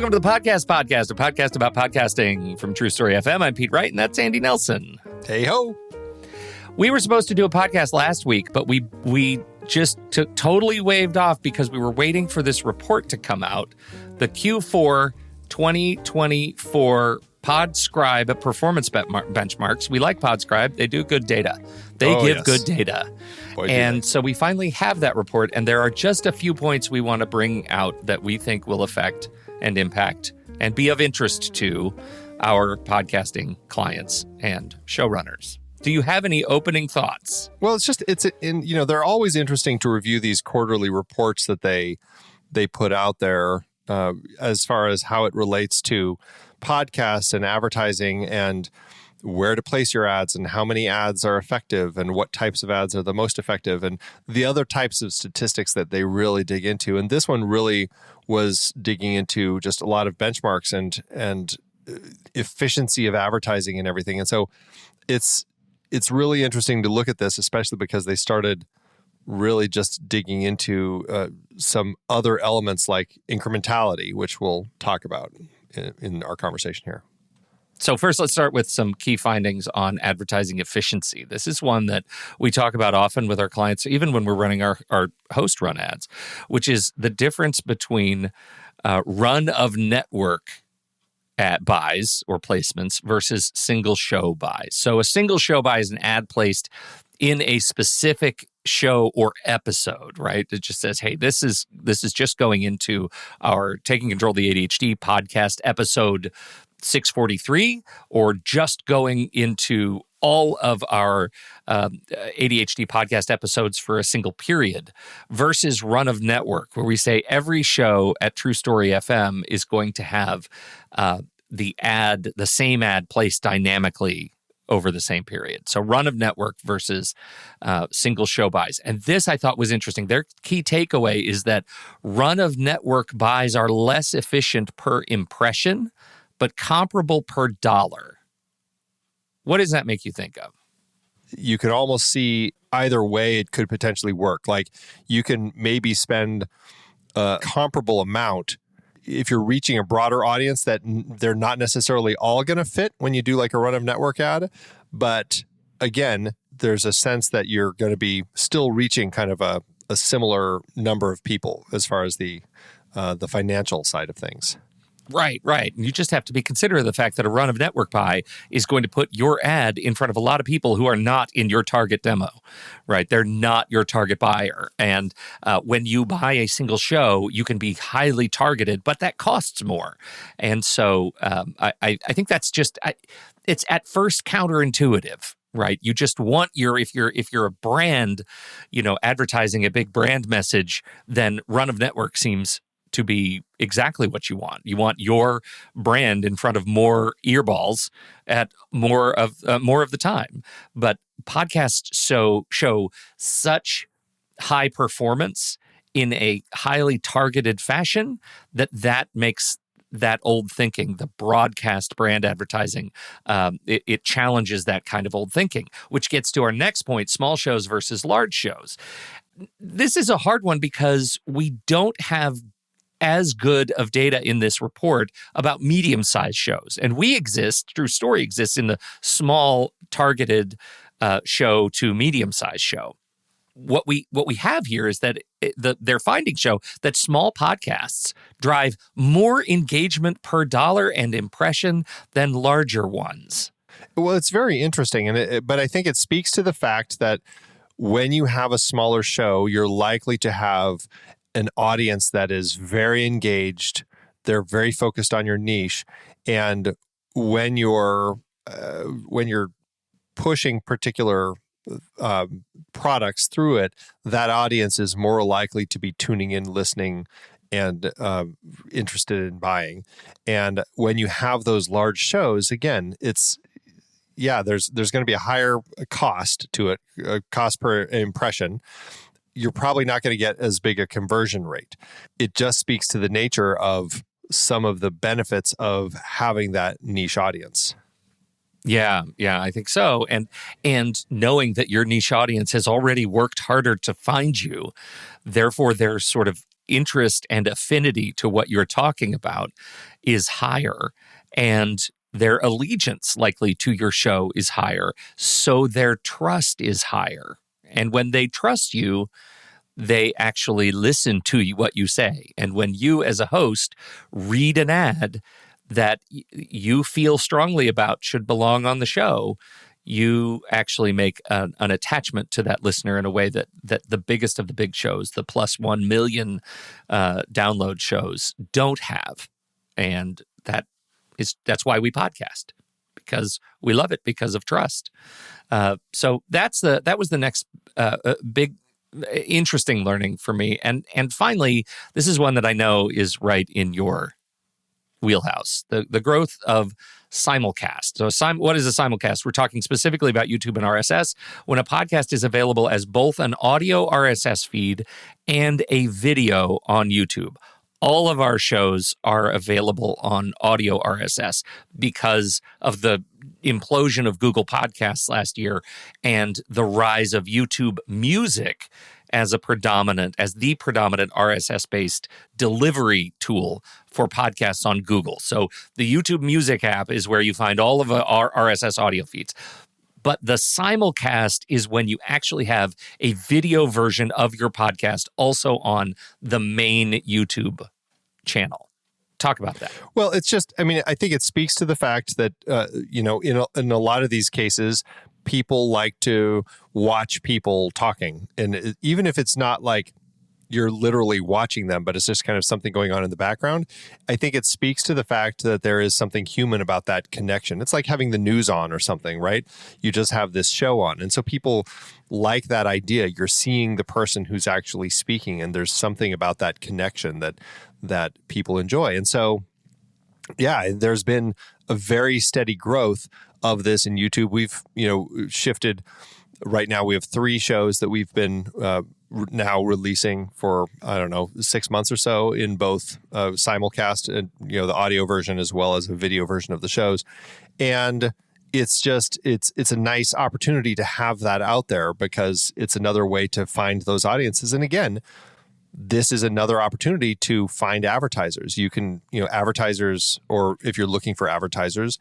Welcome to the Podcast, a podcast about podcasting from True Story FM. I'm Pete Wright, and that's Andy Nelson. Hey ho! We were supposed to do a podcast last week, but we just totally waved off because we were waiting for this report to come out, the Q4 2024 PodScribe performance benchmarks. We like PodScribe. They do good data. They give good data. And so we finally have that report, and there are just a few points we want to bring out that we think will affect and impact and be of interest to our podcasting clients and showrunners. Do you have any opening thoughts? Well, they're always interesting to review these quarterly reports that they put out there as far as how it relates to podcasts and advertising and where to place your ads and how many ads are effective and what types of ads are the most effective and the other types of statistics that they really dig into. And this one really was digging into just a lot of benchmarks and efficiency of advertising and everything. And so it's really interesting to look at this, especially because they started really just digging into some other elements like incrementality, which we'll talk about in our conversation here. So first, let's start with some key findings on advertising efficiency. This is one that we talk about often with our clients, even when we're running our host-run ads, which is the difference between run-of-network ad buys or placements versus single show buys. So a single show buy is an ad placed in a specific show or episode, right? It just says, hey, this is just going into our Taking Control of the ADHD podcast episode 643, or just going into all of our ADHD podcast episodes for a single period, versus run of network, where we say every show at True Story FM is going to have the same ad placed dynamically over the same period. So run of network versus single show buys. And this I thought was interesting. Their key takeaway is that run of network buys are less efficient per impression, but comparable per dollar. What does that make you think of? You can almost see either way it could potentially work. Like you can maybe spend a comparable amount if you're reaching a broader audience that they're not necessarily all going to fit when you do like a run of network ad. But again, there's a sense that you're going to be still reaching kind of a similar number of people as far as the financial side of things. Right. And you just have to be considerate of the fact that a run of network buy is going to put your ad in front of a lot of people who are not in your target demo, right? They're not your target buyer. And when you buy a single show, you can be highly targeted, but that costs more. And so I think that's just, it's at first counterintuitive. Right. You just want if you're a brand, advertising a big brand message, then run of network seems to be exactly what you want. You want your brand in front of more earballs at more of the time. But podcasts show such high performance in a highly targeted fashion that makes that old thinking, the broadcast brand advertising, it challenges that kind of old thinking, which gets to our next point, small shows versus large shows. This is a hard one because we don't have as good of data in this report about medium-sized shows. And True Story exists in the small targeted show to medium-sized show. What we have here is that their findings show that small podcasts drive more engagement per dollar and impression than larger ones. Well, it's very interesting, but I think it speaks to the fact that when you have a smaller show, you're likely to have an audience that is very engaged. They're very focused on your niche, and when you're pushing particular products through it, that audience is more likely to be tuning in, listening, and interested in buying. And when you have those large shows, again, there's going to be a higher cost to it, cost per impression. You're probably not going to get as big a conversion rate. It just speaks to the nature of some of the benefits of having that niche audience. Yeah, I think so. And knowing that your niche audience has already worked harder to find you, therefore they're sort of interest and affinity to what you're talking about is higher, and their allegiance likely to your show is higher, so their trust is higher. And when they trust you, they actually listen to what you say. And when you, as a host, read an ad that you feel strongly about should belong on the show, you actually make an attachment to that listener in a way that the biggest of the big shows, the plus 1 million download shows, don't have. And that's why we podcast, because we love it because of trust. So that was the next big interesting learning for me. And finally, this is one that I know is right in your wheelhouse, the growth of simulcast. So what is a simulcast? We're talking specifically about YouTube and RSS. When a podcast is available as both an audio RSS feed and a video on YouTube. All of our shows are available on audio RSS because of the implosion of Google Podcasts last year and the rise of YouTube Music as the predominant RSS-based delivery tool for podcasts on Google. So the YouTube Music app is where you find all of our RSS audio feeds. But the simulcast is when you actually have a video version of your podcast also on the main YouTube channel. Talk about that. Well, it's just, I think it speaks to the fact that, in a lot of these cases, people like to watch people talking. And even if it's not like you're literally watching them, but it's just kind of something going on in the background, I think it speaks to the fact that there is something human about that connection. It's like having the news on or something, right? You just have this show on. And so people like that idea. You're seeing the person who's actually speaking, and there's something about that connection that people enjoy. And so, yeah, there's been a very steady growth of this in YouTube. We've, shifted. Right now we have 3 shows that we've been now releasing for, 6 months or so in both simulcast and, the audio version as well as a video version of the shows. And it's just, it's a nice opportunity to have that out there because it's another way to find those audiences. And again, this is another opportunity to find advertisers. You can, advertisers, or if you're looking for advertisers,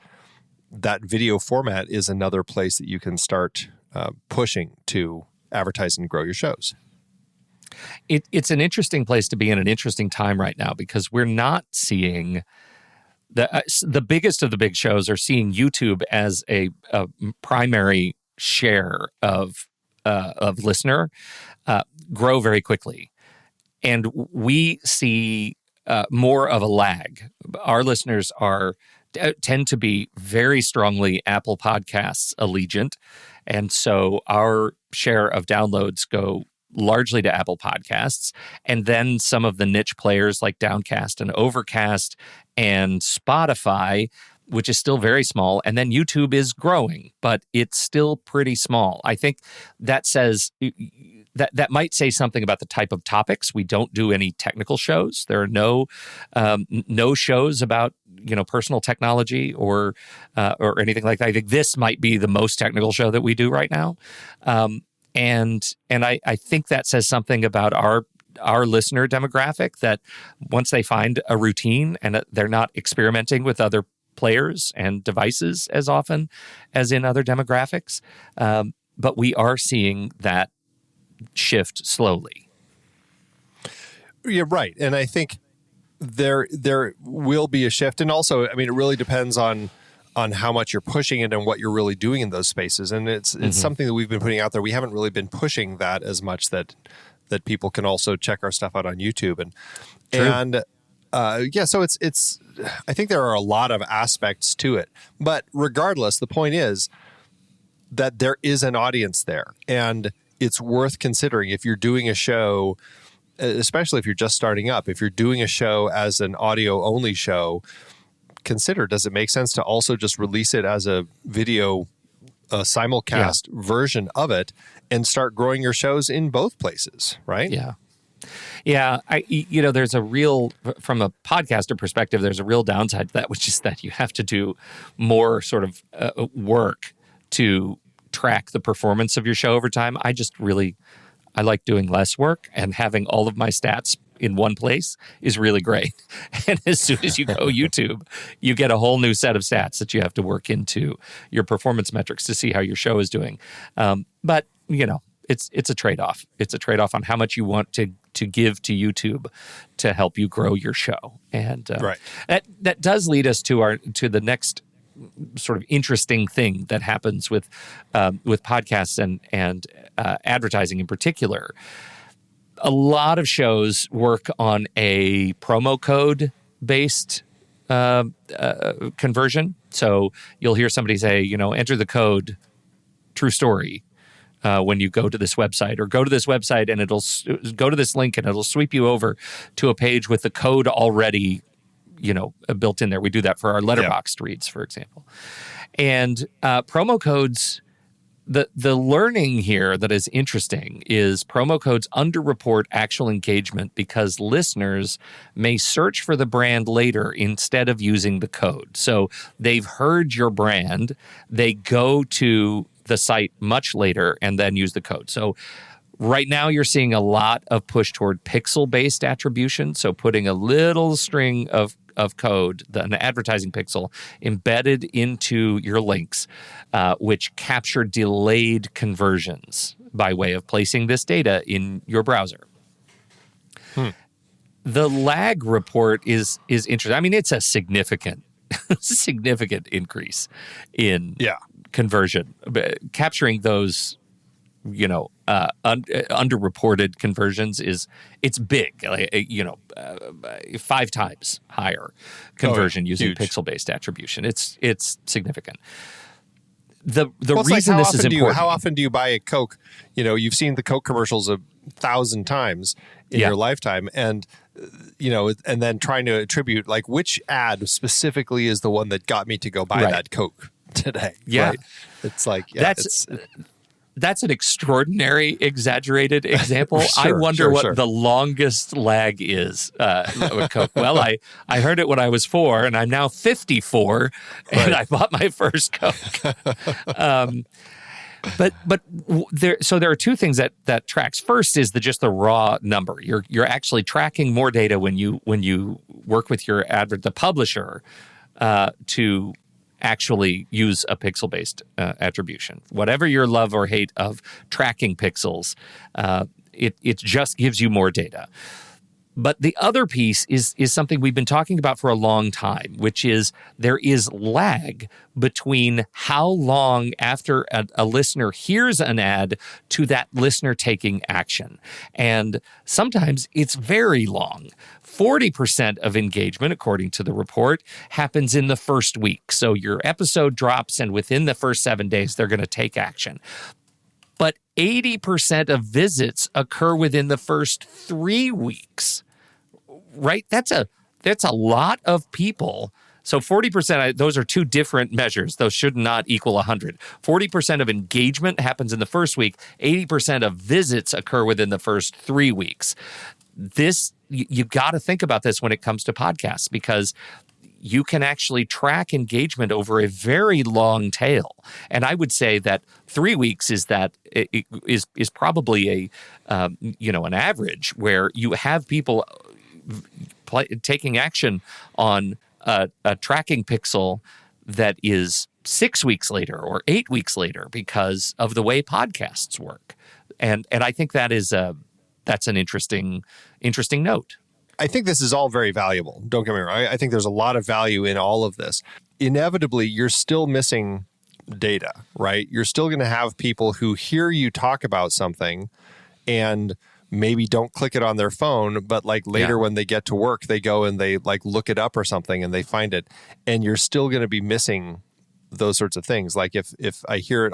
that video format is another place that you can start pushing to advertise and grow your shows. It's an interesting place to be in an interesting time right now because we're not seeing the biggest of the big shows are seeing YouTube as a primary share of listener grow very quickly. And we see more of a lag. Our listeners tend to be very strongly Apple Podcasts allegiant. And so our share of downloads go largely to Apple Podcasts. And then some of the niche players like Downcast and Overcast and Spotify, which is still very small. And then YouTube is growing, but it's still pretty small. I think that says that might say something about the type of topics. We don't do any technical shows. There are no shows about personal technology or anything like that. I think this might be the most technical show that we do right now, and I think that says something about our listener demographic, that once they find a routine and they're not experimenting with other players and devices as often as in other demographics, but we are seeing that shift slowly. Yeah, right. And I think there will be a shift. And also, it really depends on how much you're pushing it and what you're really doing in those spaces. And it's something that we've been putting out there. We haven't really been pushing that as much that people can also check our stuff out on YouTube. So it's I think there are a lot of aspects to it. But regardless, the point is that there is an audience there. And it's worth considering if you're doing a show, especially if you're just starting up, if you're doing a show as an audio only show, consider, does it make sense to also just release it as a video simulcast version of it and start growing your shows in both places, right? Yeah. Yeah, there's from a podcaster perspective, there's a real downside to that, which is that you have to do more sort of work to track the performance of your show over time. I like doing less work and having all of my stats in one place is really great. And as soon as you go YouTube, you get a whole new set of stats that you have to work into your performance metrics to see how your show is doing. But, it's a trade-off. It's a trade-off on how much you want to give to YouTube to help you grow your show. And right. that does lead us to the next sort of interesting thing that happens with podcasts and advertising in particular. A lot of shows work on a promo code based conversion. So you'll hear somebody say, enter the code true story when you go to this website, or go to this website and it'll go to this link and it'll sweep you over to a page with the code already built in there. We do that for our letterboxed reads, for example. And promo codes, the learning here that is interesting is promo codes underreport actual engagement because listeners may search for the brand later instead of using the code. So they've heard your brand, they go to the site much later and then use the code. So right now, you're seeing a lot of push toward pixel-based attribution, so putting a little string of code, an advertising pixel, embedded into your links, which capture delayed conversions by way of placing this data in your browser. The lag report is interesting. I mean, it's a significant increase in conversion. Capturing those underreported conversions it's big, 5 times higher conversion using pixel-based attribution. It's significant. The reason this is important. How often do you buy a Coke? You've seen the Coke commercials 1,000 times in your lifetime, and and then trying to attribute which ad specifically is the one that got me to go buy that Coke today. Yeah, right? It's That's an extraordinary, exaggerated example. I wonder what the longest lag is with Coke. Well, I heard it when I was 4, and I'm now 54, and I bought my first Coke. But there are two things that tracks. First is just the raw number. You're actually tracking more data when you work with your the publisher to actually use a pixel-based attribution. Whatever your love or hate of tracking pixels, it just gives you more data. But the other piece is something we've been talking about for a long time, which is there is lag between how long after a listener hears an ad to that listener taking action. And sometimes it's very long. 40% of engagement, according to the report, happens in the first week. So your episode drops, and within the first 7 days, they're going to take action. But 80% of visits occur within the first 3 weeks. Right? That's a lot of people. So 40%, those are two different measures. Those should not equal 100. 40% of engagement happens in the first week. 80% of visits occur within the first 3 weeks. You've got to think about this when it comes to podcasts, because you can actually track engagement over a very long tail. And I would say that 3 weeks is probably an average where you have people taking action on a tracking pixel that is 6 weeks later or 8 weeks later because of the way podcasts work. And I think that's an interesting note. I think this is all very valuable. Don't get me wrong. I think there's a lot of value in all of this. Inevitably, you're still missing data, right? You're still going to have people who hear you talk about something and maybe don't click it on their phone, but later when they get to work, they go and they look it up or something and they find it. And you're still going to be missing those sorts of things. Like if I hear it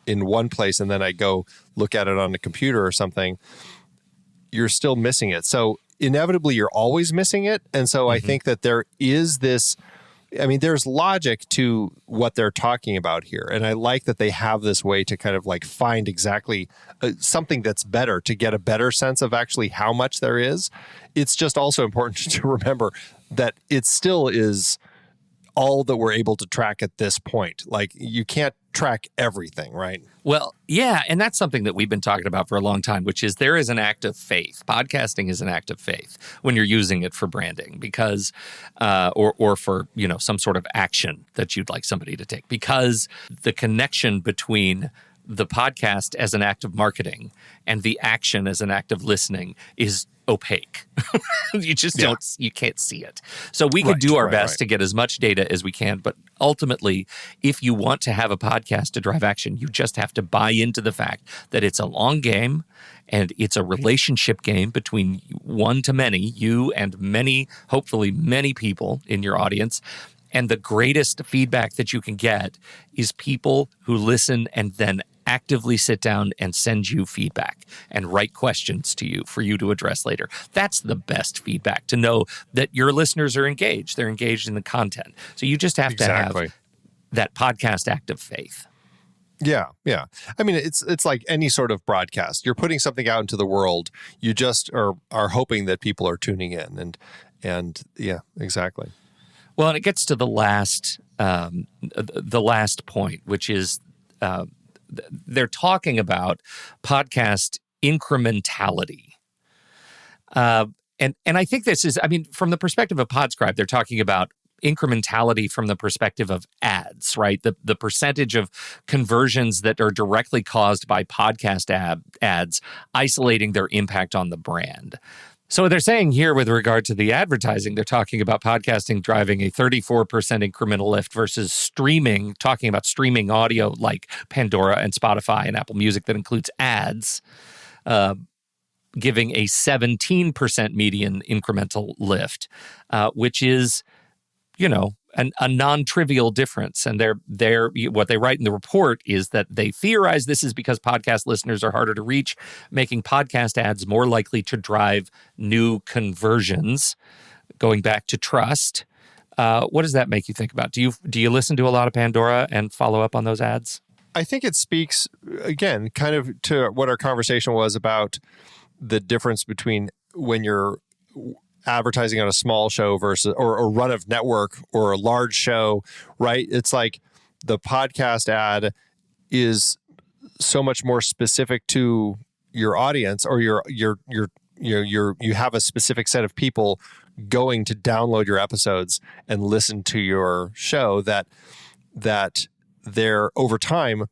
in one place and then I go look at it on the computer or something, you're still missing it. So inevitably you're always missing it. And so I think that there is this, there's logic to what they're talking about here. And I like that they have this way to kind of find exactly something that's better, to get a better sense of actually how much there is. It's just also important to remember that it still is all that we're able to track at this point. Like, you can't track everything, right? Well, yeah, and that's something that we've been talking about for a long time, which is there is an act of faith. Podcasting is an act of faith when you're using it for branding, because, or for some sort of action that you'd like somebody to take, because the connection between the podcast as an act of marketing and the action as an act of listening is opaque. You just you can't see it. So we could do our best to get as much data as we can, but ultimately, if you want to have a podcast to drive action, you just have to buy into the fact that it's a long game and it's a relationship game between one to many, you and many, hopefully many people in your audience. And the greatest feedback that you can get is people who listen and then actively sit down and send you feedback and write questions to you for you to address later. That's the best feedback, to know that your listeners are engaged. They're engaged in the content. So you just have to have that podcast act of faith. Yeah, yeah. I mean, it's like any sort of broadcast. You're putting something out into the world. You just are hoping that people are tuning in, and yeah, exactly. Well, and it gets to the last point, which is they're talking about podcast incrementality. And I think this is, from the perspective of PodScribe, they're talking about incrementality from the perspective of ads, right? The percentage of conversions that are directly caused by podcast ads isolating their impact on the brand. So they're saying here, with regard to the advertising, they're talking about podcasting driving a 34% incremental lift versus streaming, talking about streaming audio like Pandora and Spotify and Apple Music that includes ads, giving a 17% median incremental lift, which is, a non-trivial difference. And they're what they write in the report is that they theorize this is because podcast listeners are harder to reach, making podcast ads more likely to drive new conversions. Going back to trust, what does that make you think about? Do you listen to a lot of Pandora and follow up on those ads? I think it speaks, again, kind of to what our conversation was about the difference between when you're advertising on a small show versus or a run of network or a large show, right? It's like the podcast ad is so much more specific to your audience, or you have a specific set of people going to download your episodes and listen to your show that they're, over time,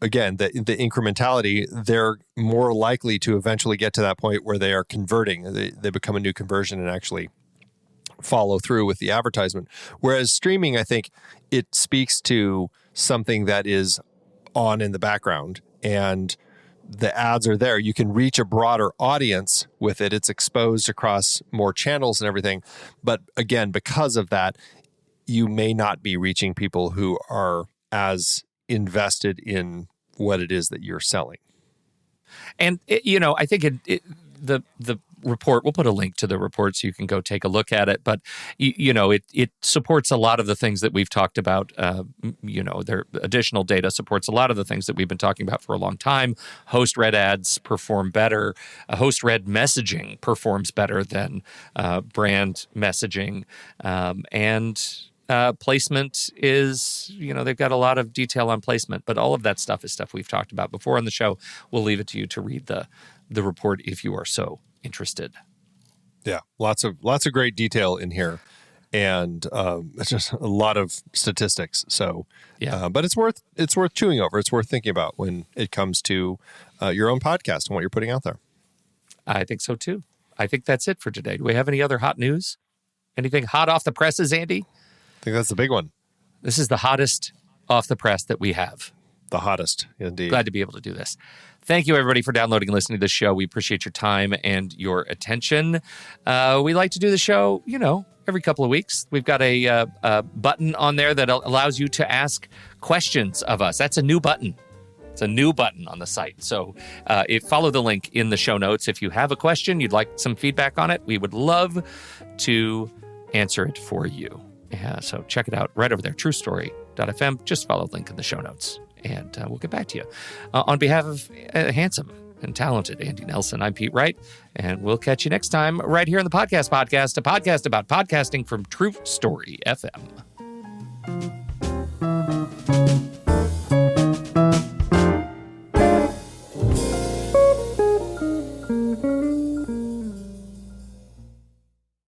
again, the incrementality, they're more likely to eventually get to that point where they are converting. They become a new conversion and actually follow through with the advertisement. Whereas streaming, I think it speaks to something that is on in the background and the ads are there. You can reach a broader audience with it. It's exposed across more channels and everything. But again, because of that, you may not be reaching people who are as invested in what it is that you're selling. And I think the report, we'll put a link to the report so you can go take a look at it, but it supports a lot of the things that we've talked about. Their additional data supports a lot of the things that we've been talking about for a long time. Host-read ads perform better. Host-read messaging performs better than brand messaging, and placement is, they've got a lot of detail on placement, but all of that stuff is stuff we've talked about before on the show. We'll leave it to you to read the report if you are so interested. Yeah, lots of great detail in here, and it's just a lot of statistics. So, yeah, but it's worth chewing over. It's worth thinking about when it comes to your own podcast and what you're putting out there. I think so too. I think that's it for today. Do we have any other hot news? Anything hot off the presses, Andy? I think that's the big one. This is the hottest off the press that we have. The hottest, indeed. Glad to be able to do this. Thank you, everybody, for downloading and listening to the show. We appreciate your time and your attention. We like to do the show, every couple of weeks. We've got a button on there that allows you to ask questions of us. That's a new button. It's a new button on the site. So follow the link in the show notes. If you have a question, you'd like some feedback on it, we would love to answer it for you. Yeah, so check it out right over there, truestory.fm. Just follow the link in the show notes, and we'll get back to you. On behalf of handsome and talented Andy Nelson, I'm Pete Wright, and we'll catch you next time right here on the podcast, a podcast about podcasting from True Story FM. you.